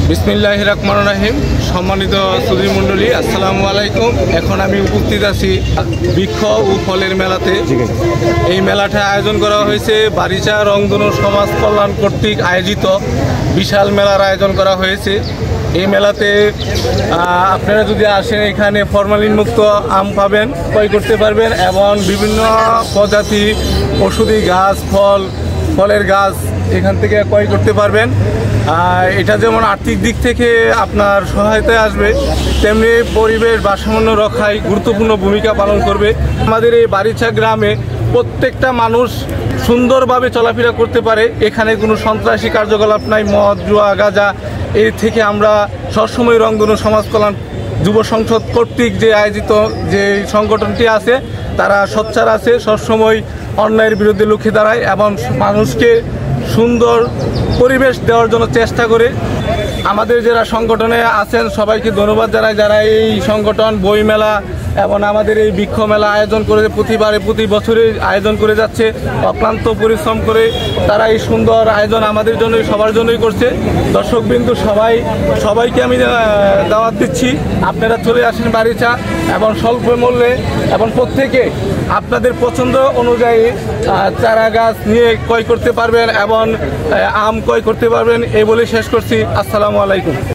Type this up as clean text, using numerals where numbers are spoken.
বিসমিল্লাহির রহমানির রহিম। সম্মানিত সুধী মণ্ডলী, আসসালামু আলাইকুম। এখন আমি উপস্থিত আছি বৃক্ষ ও ফলের মেলাতে। এই মেলাটা আয়োজন করা হয়েছে বারিচা রংধনু সমাজ কল্যাণ কর্তৃক আয়োজিত বিশাল মেলার আয়োজন করা হয়েছে। এই মেলাতে আপনারা যদি আসেন, এখানে ফরমালিন মুক্ত আম পাবেন, ক্রয় করতে পারবেন এবং বিভিন্ন প্রজাতি ওষুধি গাছ, ফলের গাছ এখান থেকে ক্রয় করতে পারবেন। এটা যেমন আর্থিক দিক থেকে আপনার সহায়তায় আসবে, তেমনি পরিবেশ ভারসাম্য রক্ষায় গুরুত্বপূর্ণ ভূমিকা পালন করবে। আমাদের এই বারিচা গ্রামে প্রত্যেকটা মানুষ সুন্দরভাবে চলাফেরা করতে পারে। এখানে কোনো সন্ত্রাসী কার্যকলাপ নাই, মদ, জুয়া, গাঁজা এর থেকে আমরা সবসময় রংধনু সমাজ কল্যাণ যুব সংসদ কর্তৃক যে আয়োজিত যে সংগঠনটি আছে, তারা সোচ্চার আছে, সবসময় অন্যায়ের বিরুদ্ধে রুখে দাঁড়ায় এবং মানুষকে সুন্দর পরিবেশ দেওয়ার জন্য চেষ্টা করে। আমাদের যারা সংগঠনে আছেন সবাইকে ধন্যবাদ জানাই, যারা এই সংগঠন বই মেলা এবং আমাদের এই বৃক্ষ মেলা আয়োজন করে প্রতি বছরে আয়োজন করে যাচ্ছে। অক্লান্ত পরিশ্রম করে তারা এই সুন্দর আয়োজন আমাদের জন্যই, সবার জন্যই করছে। দর্শকবৃন্দ সবাইকে আমি দাওয়াত দিচ্ছি, আপনারা চলে আসেন বারিচা এবং স্বল্প মূল্যে এবং প্রত্যেকে আপনাদের পছন্দ অনুযায়ী চারা গাছ নিয়ে ক্রয় করতে পারবেন এবং আম ক্রয় করতে পারবেন। এই বলে শেষ করছি। আসসালামু আলাইকুম।